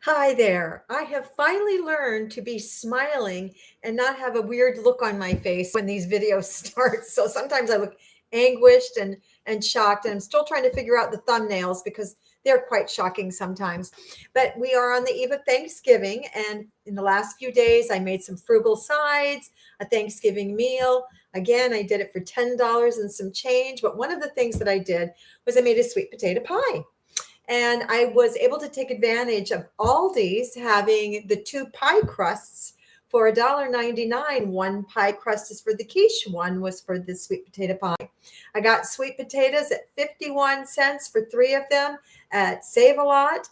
Hi there. I have finally learned to be smiling and not have a weird look on my face when these videos start. So sometimes I look anguished and shocked, and I'm still trying to figure out the thumbnails because they're quite shocking sometimes. But we are on the eve of Thanksgiving, and in the last few days I made some frugal sides, a Thanksgiving meal. Again, I did it for $10 and some change, but one of the things that I did was I made a sweet potato pie. And I was able to take advantage of Aldis having the two pie crusts for $1.99. One pie crust is for the quiche, one was for the sweet potato pie. I got sweet potatoes at 51 cents for three of them at Save a Lot.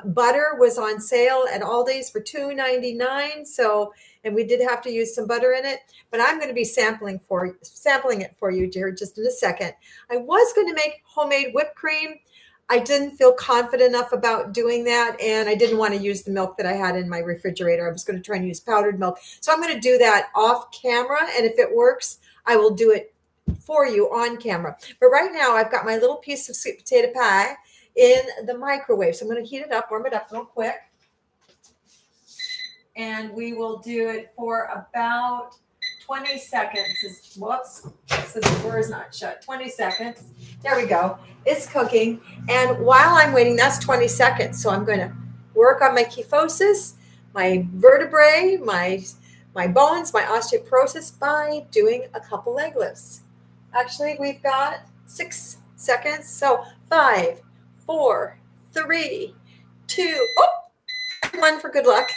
Butter was on sale at Aldi's for $2.99. So, and we did have to use some butter in it, but I'm going to be sampling it for you, dear, just in a second. I was going to make homemade whipped cream. I didn't feel confident enough about doing that, and I didn't want to use the milk that I had in my refrigerator. I was going to try and use powdered milk. So I'm going to do that off camera, and if it works, I will do it for you on camera. But right now, I've got my little piece of sweet potato pie in the microwave. So I'm going to heat it up, warm it up real quick, and we will do it for about 20 seconds. Whoops, says the door is not shut. 20 seconds. There we go. It's cooking. And while I'm waiting, that's 20 seconds. So I'm going to work on my kyphosis, my vertebrae, my bones, my osteoporosis by doing a couple leg lifts. Actually, we've got 6 seconds. So 5, 4, 3, 2, 1 for good luck.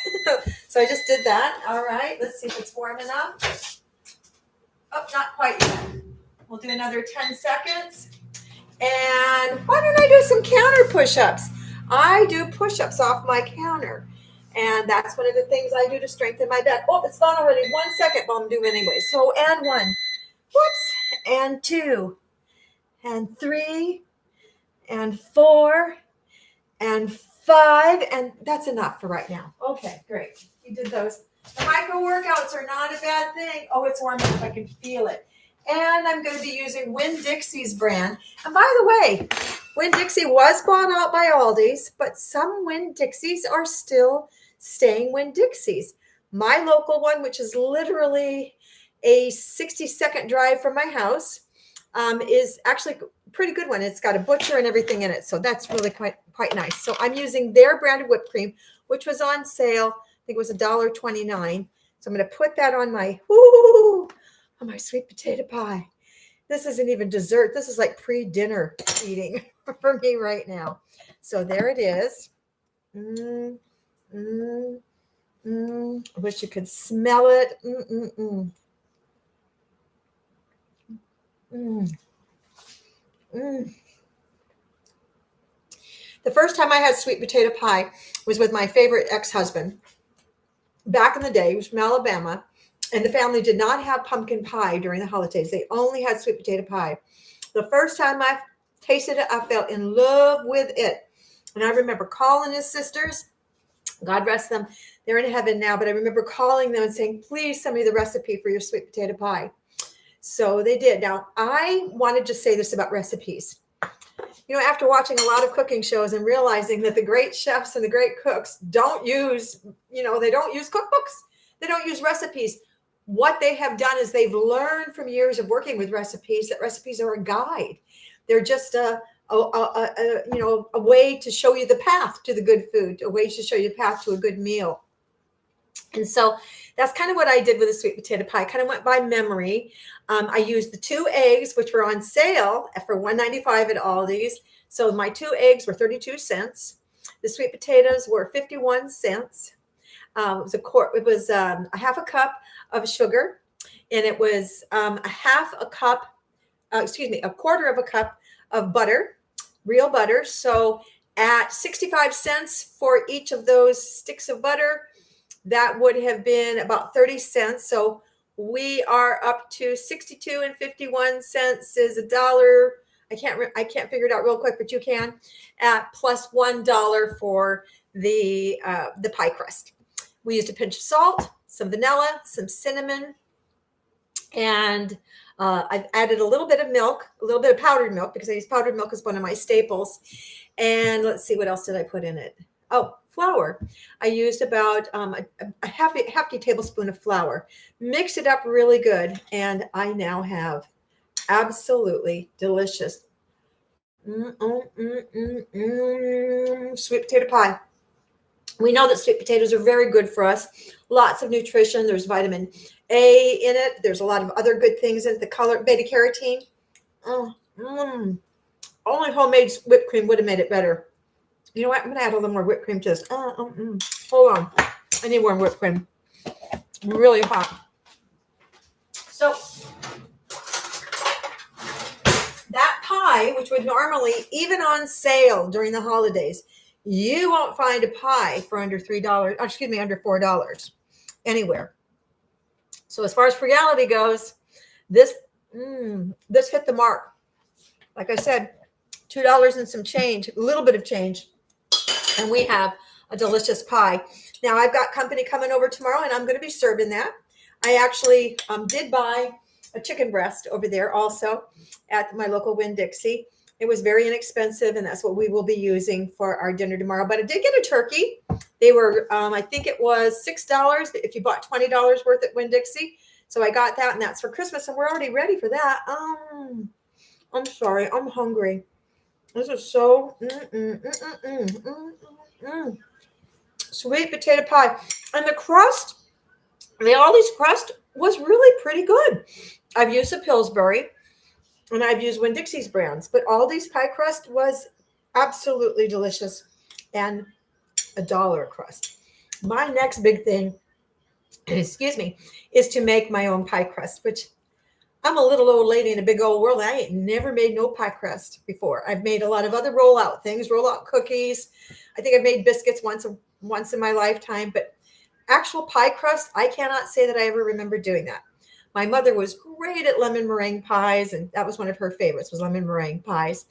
So I just did that. All right. Let's see if it's warm enough. Oh, not quite yet. We'll do another 10 seconds. And why don't I do some counter push-ups? I do push-ups off my counter. And that's one of the things I do to strengthen my back. Oh, it's gone already. 1 second, but I'm doing anyway. So, and 1. Whoops. And 2. And 3. And 4. And 5. And that's enough for right now. Okay, great. You did those. The micro workouts are not a bad thing. Oh, it's warm enough. I can feel it. And I'm going to be using Winn Dixie's brand. And by the way, Winn Dixie was bought out by Aldi's, but some Winn Dixies are still staying Winn Dixies. My local one, which is literally a 60-second drive from my house, is actually a pretty good one. It's got a butcher and everything in it, so that's really quite nice. So I'm using their brand of whipped cream, which was on sale. I think it was $1.29. So I'm going to put that on my my sweet potato pie. This isn't even dessert. This is like pre-dinner eating for me right now. So there it is. I wish you could smell it. The first time I had sweet potato pie was with my favorite ex-husband. Back in the day, he was from Alabama, and the family did not have pumpkin pie during the holidays. They only had sweet potato pie. The first time I tasted it, I fell in love with it. And I remember calling his sisters. God rest them. They're in heaven now, but I remember calling them and saying, please send me the recipe for your sweet potato pie. So they did. Now, I wanted to say this about recipes. You know, after watching a lot of cooking shows and realizing that the great chefs and the great cooks don't use, they don't use cookbooks. They don't use recipes. What they have done is they've learned from years of working with recipes that recipes are a guide. They're just a way to show you the path to the good food, a way to show you the path to a good meal. And so that's kind of what I did with the sweet potato pie. I kind of went by memory. I used the 2 eggs, which were on sale for $1.95 at Aldi's. So my 2 eggs were 32 cents. The sweet potatoes were 51 cents. It was a half a cup of sugar, and it was a quarter of a cup of butter, real butter. So at 65 cents for each of those sticks of butter, that would have been about 30 cents. So we are up to 62 and 51 cents is $1. I can't figure it out real quick, but you can. Plus $1 for the pie crust. We used a pinch of salt, some vanilla, some cinnamon, and I've added a little bit of milk, a little bit of powdered milk, because I use powdered milk as one of my staples. And let's see, what else did I put in it? Oh, flour. I used about a hefty tablespoon of flour. Mixed it up really good, and I now have absolutely delicious sweet potato pie. We know that sweet potatoes are very good for us. Lots of nutrition. There's vitamin A in it. There's a lot of other good things in it. The color beta carotene. Only homemade whipped cream would have made it better. You know what? I'm going to add a little more whipped cream to this. Hold on. I need more whipped cream. Really hot. So that pie, which would normally, even on sale during the holidays, you won't find a pie for under $3, under $4 anywhere. So as far as frugality goes, this hit the mark. Like I said, $2 and some change, a little bit of change, and we have a delicious pie. Now I've got company coming over tomorrow, and I'm going to be serving that. I actually did buy a chicken breast over there also at my local Winn Dixie. It was very inexpensive, and that's what we will be using for our dinner tomorrow. But I did get a turkey. They were, I think it was $6 if you bought $20 worth at Winn Dixie. So I got that, and that's for Christmas, and we're already ready for that. I'm sorry, I'm hungry. This is so sweet potato pie. And the crust, the Aldis crust was really pretty good. I've used the Pillsbury, and I've used Winn Dixie's brands, but Aldi's pie crust was absolutely delicious, and $1 crust. My next big thing, excuse me, is to make my own pie crust, which I'm a little old lady in a big old world. I ain't never made no pie crust before. I've made a lot of other rollout things, rollout cookies. I think I've made biscuits once in my lifetime, but actual pie crust, I cannot say that I ever remember doing that. My mother was great at lemon meringue pies, and that was one of her favorites, was lemon meringue pies.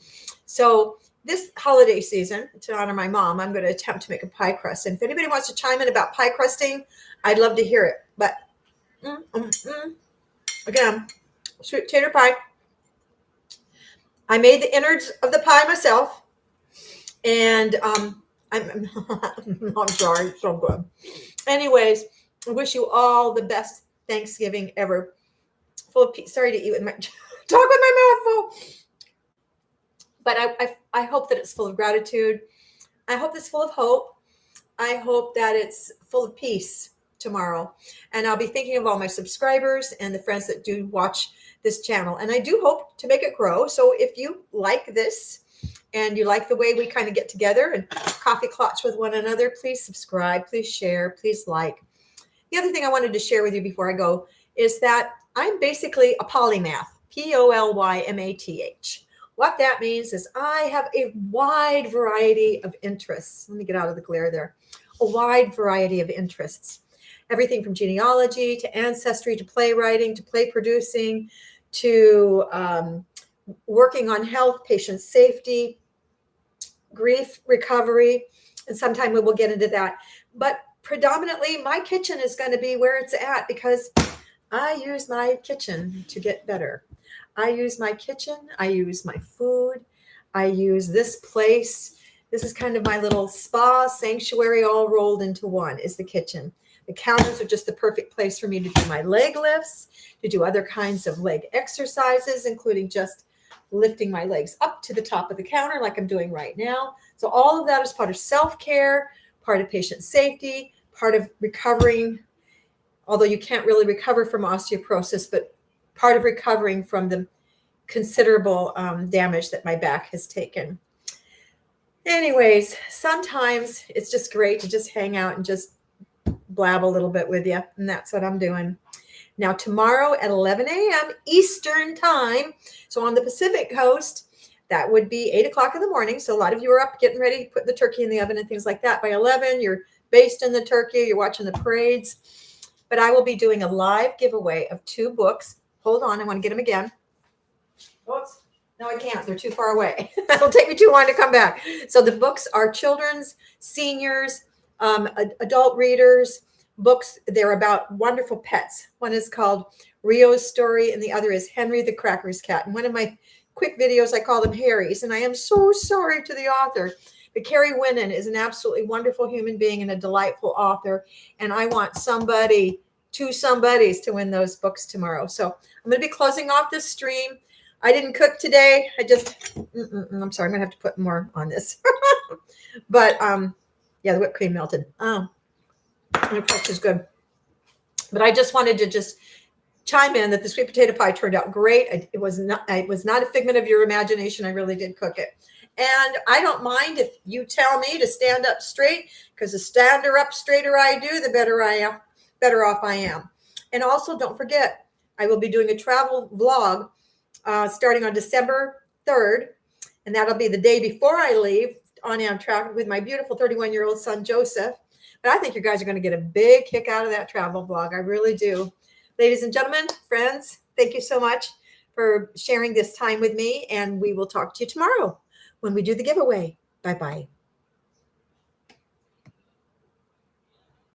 So this holiday season, to honor my mom, I'm going to attempt to make a pie crust. And if anybody wants to chime in about pie crusting, I'd love to hear it. But again, sweet potato pie. I made the innards of the pie myself, and I'm sorry, it's so good. Anyways, I wish you all the best Thanksgiving ever. Full of peace. Sorry to eat with my talk with my mouth full. But I hope that it's full of gratitude. I hope it's full of hope. I hope that it's full of peace tomorrow. And I'll be thinking of all my subscribers and the friends that do watch this channel. And I do hope to make it grow. So if you like this and you like the way we kind of get together and coffee clutch with one another, please subscribe, please share, please like. The other thing I wanted to share with you before I go is that I'm basically a polymath, Polymath. What that means is I have a wide variety of interests. Let me get out of the glare there. A wide variety of interests. Everything from genealogy to ancestry to playwriting to play producing to working on health, patient safety, grief recovery, and sometime we will get into that. But predominantly, my kitchen is going to be where it's at because I use my kitchen to get better. I use my kitchen. I use my food. I use this place. This is kind of my little spa sanctuary all rolled into one is the kitchen. The counters are just the perfect place for me to do my leg lifts, to do other kinds of leg exercises, including just lifting my legs up to the top of the counter like I'm doing right now. So all of that is part of self-care, part of patient safety, part of recovering, although you can't really recover from osteoporosis, but part of recovering from the considerable damage that my back has taken. Anyways, sometimes it's just great to just hang out and just blab a little bit with you, and that's what I'm doing. Now, tomorrow at 11 a.m. Eastern time, so on the Pacific coast, that would be 8 o'clock in the morning. So a lot of you are up getting ready, putting the turkey in the oven and things like that. By 11, you're basting the turkey, you're watching the parades. But I will be doing a live giveaway of 2 books. Hold on, I want to get them again. Oops. No, I can't. They're too far away. It'll take me too long to come back. So the books are children's, seniors, adult readers books. They're about wonderful pets. One is called Rio's Story, and the other is Henry the Cracker's Cat. And one of my quick videos, I call them Harry's. And I am so sorry to the author But Carrie Winnan is an absolutely wonderful human being and a delightful author. And I want two somebodies to win those books tomorrow. So I'm going to be closing off this stream. I didn't cook today. I'm sorry. I'm going to have to put more on this. But yeah, the whipped cream melted. And the crust is good. But I just wanted to just chime in that the sweet potato pie turned out great. It was not a figment of your imagination. I really did cook it. And I don't mind if you tell me to stand up straight, because the stander up straighter I do, the better off I am. And also don't forget, I will be doing a travel vlog starting on December 3rd. And that'll be the day before I leave on Amtrak with my beautiful 31-year-old son, Joseph. But I think you guys are going to get a big kick out of that travel vlog. I really do. Ladies and gentlemen, friends, thank you so much for sharing this time with me. And we will talk to you tomorrow when we do the giveaway. Bye-bye.